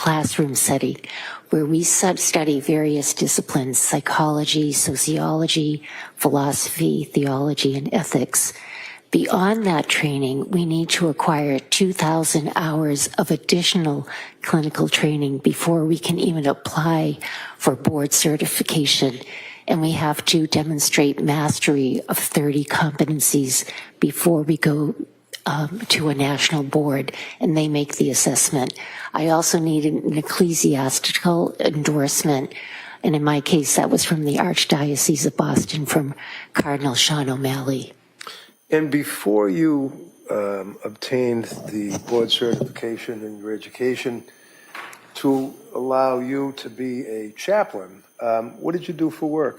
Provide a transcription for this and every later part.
classroom setting where we study various disciplines: psychology, sociology, philosophy, theology, and ethics. Beyond that training, we need to acquire 2,000 hours of additional clinical training before we can even apply for board certification. And we have to demonstrate mastery of 30 competencies before we go to a national board and they make the assessment. I also need an ecclesiastical endorsement, and in my case that was from the Archdiocese of Boston, from Cardinal Sean O'Malley. And before you obtained the board certification in your education to allow you to be a chaplain, what did you do for work?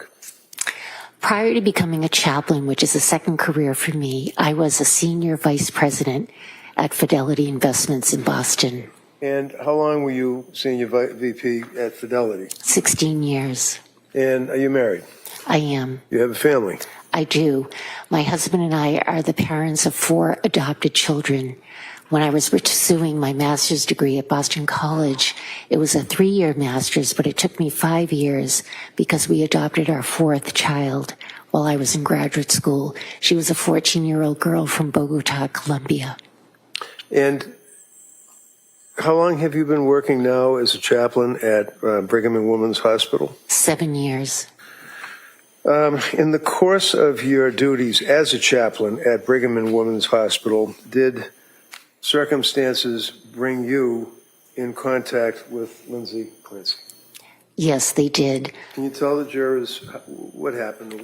Prior to becoming a chaplain, which is a second career for me, I was a senior vice president at Fidelity Investments in Boston. And how long were you senior VP at Fidelity? 16 years. And are you married? I am. You have a family? I do. My husband and I are the parents of 4 adopted children. When I was pursuing my master's degree at Boston College, it was a 3-year master's, but it took me 5 years because we adopted our 4th child while I was in graduate school. She was a 14-year-old girl from Bogota, Colombia. And how long have you been working now as a chaplain at Brigham and Women's Hospital? 7 years. In the course of your duties as a chaplain at Brigham and Women's Hospital, did circumstances bring you in contact with Lindsay Clancy? Yes, they did. Can you tell the jurors what happened?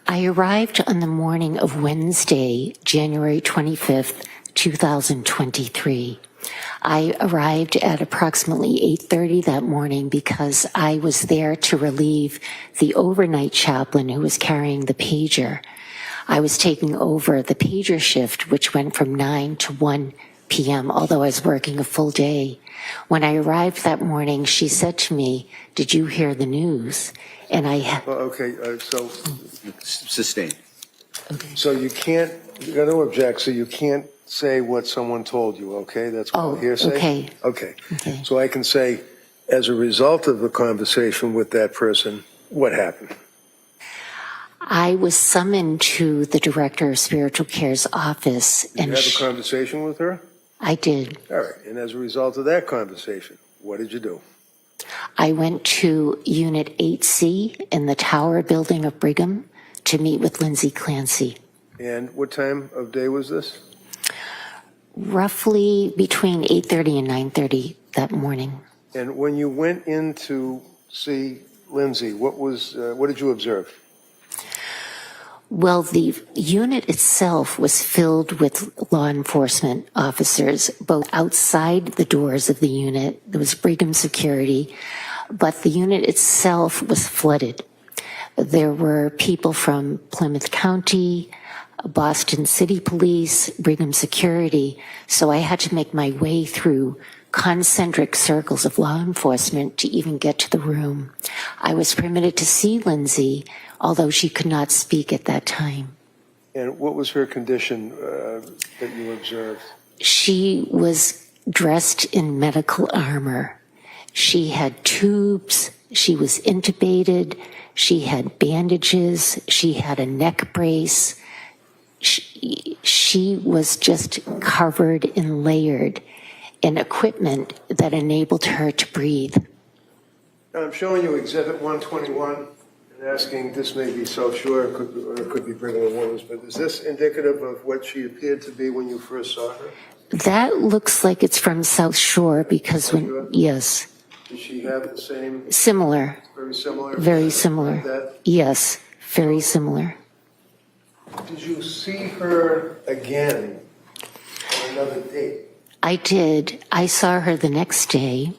I arrived on the morning of Wednesday, January 25th, 2023. I arrived at approximately 8:30 that morning because I was there to relieve the overnight chaplain who was carrying the pager. I was taking over the pager shift, which went from 9 to 1 p.m., although I was working a full day. When I arrived that morning, she said to me, "Did you hear the news?" And so Sustained. Okay. So you can't, you got to object, so you can't say what someone told you, okay? That's called hearsay? Okay. Okay. Okay. So I can say, as a result of the conversation with that person, what happened? I was summoned to the Director of Spiritual Care's office. Did you have a conversation with her? I did. All right. And as a result of that conversation, what did you do? I went to Unit 8C in the Tower building of Brigham to meet with Lindsay Clancy. And what time of day was this? Roughly between 8:30 and 9:30 that morning. And when you went in to see Lindsay, what did you observe? Well, the unit itself was filled with law enforcement officers, both outside the doors of the unit. There was Brigham security, but the unit itself was flooded. There were people from Plymouth County, Boston City Police, Brigham Security, so I had to make my way through concentric circles of law enforcement to even get to the room. I was permitted to see Lindsay, although she could not speak at that time. And what was her condition that you observed? She was dressed in medical armor. She had tubes, she was intubated, she had bandages, she had a neck brace. She was just covered and layered in equipment that enabled her to breathe. Now I'm showing you Exhibit 121 and asking, this may be South Shore, or it could be Brigham and Women's, but is this indicative of what she appeared to be when you first saw her? That looks like it's from South Shore because yes. Did she have the same? Similar. Very similar? Very similar. Like that? Yes, very similar. Did you see her again on another date? I did. I saw her the next day.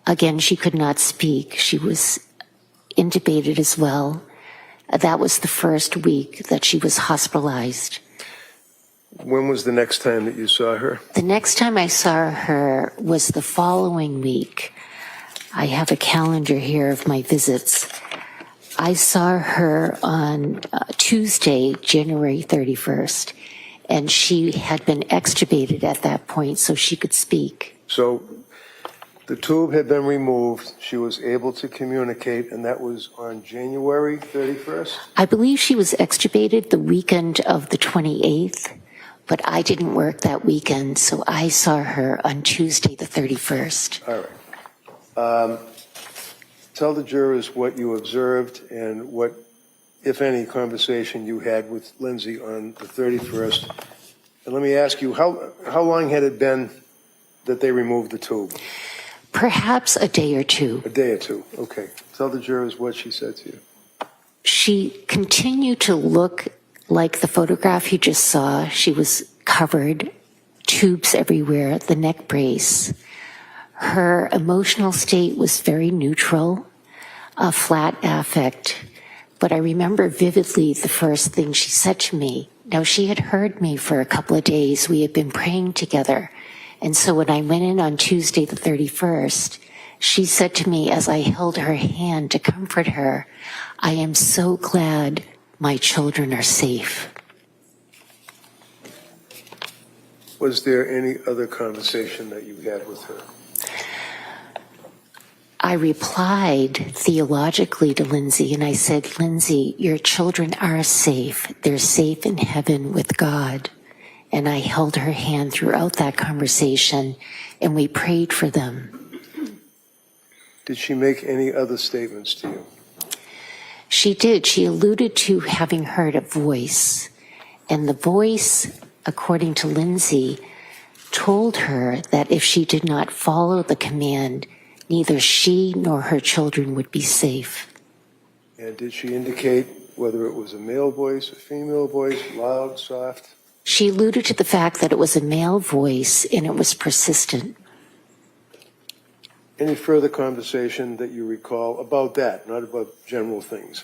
Again, she could not speak. She was intubated as well. That was the first week that she was hospitalized. When was the next time that you saw her? The next time I saw her was the following week. I have a calendar here of my visits. I saw her on Tuesday, January 31st, and she had been extubated at that point so she could speak. So The tube had been removed. She was able to communicate, and that was on January 31st? I believe she was extubated the weekend of the 28th, but I didn't work that weekend, so I saw her on Tuesday the 31st. All right. Tell the jurors what you observed and what, if any, conversation you had with Lindsay on the 31st. And let me ask you, how long had it been that they removed the tube? Perhaps a day or two. A day or two. Okay. Tell the jurors what she said to you. She continued to look like the photograph you just saw. She was covered, tubes everywhere, the neck brace. Her emotional state was very neutral, a flat affect. But I remember vividly the first thing she said to me. Now, she had heard me for a couple of days. We had been praying together. And so when I went in on Tuesday the 31st, she said to me as I held her hand to comfort her, "I am so glad my children are safe." Was there any other conversation that you had with her? I replied theologically to Lindsay, and I said, "Lindsay, your children are safe. They're safe in heaven with God." And I held her hand throughout that conversation, and we prayed for them. Did she make any other statements to you? She did. She alluded to having heard a voice, and the voice, according to Lindsay, told her that if she did not follow the command, neither she nor her children would be safe. And did she indicate whether it was a male voice, a female voice, loud, soft? She alluded to the fact that it was a male voice and it was persistent. Any further conversation that you recall about that, not about general things,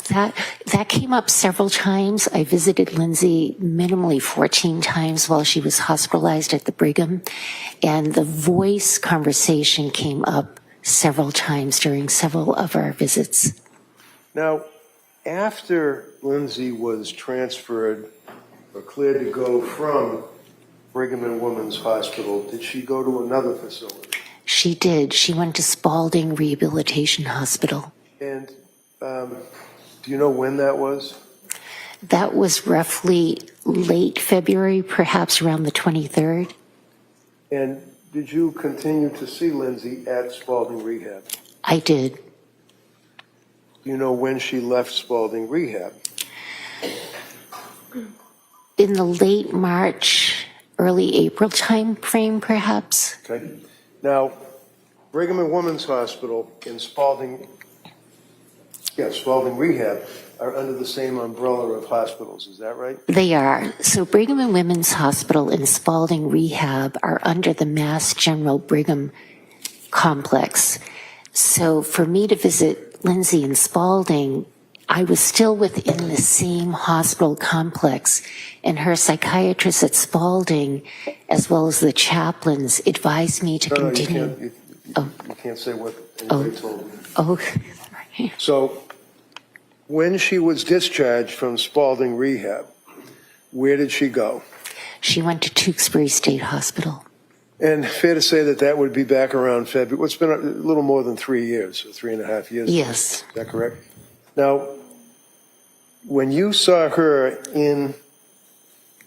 That came up several times. I visited Lindsay minimally 14 times while she was hospitalized at the Brigham, and the voice conversation came up several times during several of our visits. Now, after Lindsay was transferred or cleared to go from Brigham and Women's Hospital, did she go to another facility? She did. She went to Spalding Rehabilitation Hospital. And do you know when that was? That was roughly late February, perhaps around the 23rd. And did you continue to see Lindsay at Spalding Rehab? I did. Do you know when she left Spalding Rehab? In the late March, early April time frame, perhaps. Okay. Now, Brigham and Women's Hospital and Spalding Rehab are under the same umbrella of hospitals, is that right? They are. So Brigham and Women's Hospital and Spalding Rehab are under the Mass General Brigham complex. So for me to visit Lindsay in Spalding, I was still within the same hospital complex, and her psychiatrist at Spalding, as well as the chaplains, advised me to continue. You can't say what anybody told you. Oh, So, when she was discharged from Spalding Rehab, where did she go? she went to Tewksbury State Hospital. And fair to say that that would be back around February. Well, it's been a little more than 3 years, or 3.5 years. Yes. Is that correct? Now, when you saw her in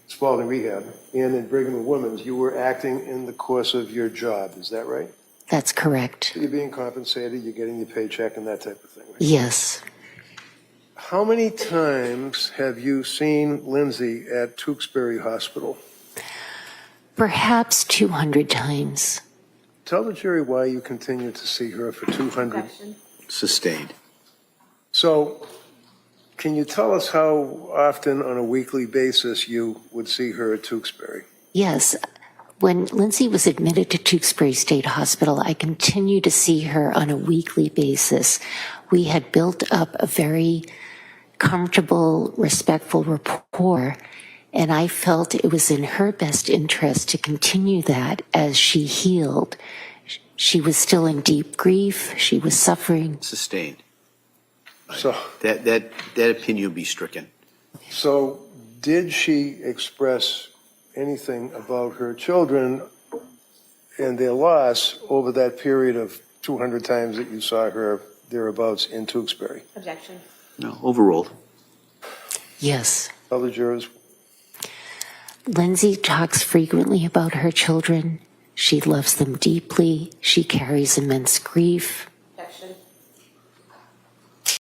Spalding Rehab and in Brigham and Women's, you were acting in the course of your job. Is that right? That's correct. So you're being compensated, you're getting your paycheck and that type of thing, right? Yes. How many times have you seen Lindsay at Tewksbury Hospital? Perhaps 200 times. Tell the jury why you continue to see her for 200. Sustained. So, can you tell us how often on a weekly basis you would see her at Tewksbury? Yes. When Lindsay was admitted to Tewksbury State Hospital, I continued to see her on a weekly basis. We had built up a very comfortable, respectful rapport, and I felt it was in her best interest to continue that as she healed. She was still in deep grief. She was suffering. Sustained. So That opinion will be stricken. So, did she express anything about her children and their loss over that period of 200 times that you saw her thereabouts in Tewksbury? Objection. No, overruled. Yes. Other jurors? Lindsay talks frequently about her children. She loves them deeply. She carries immense grief.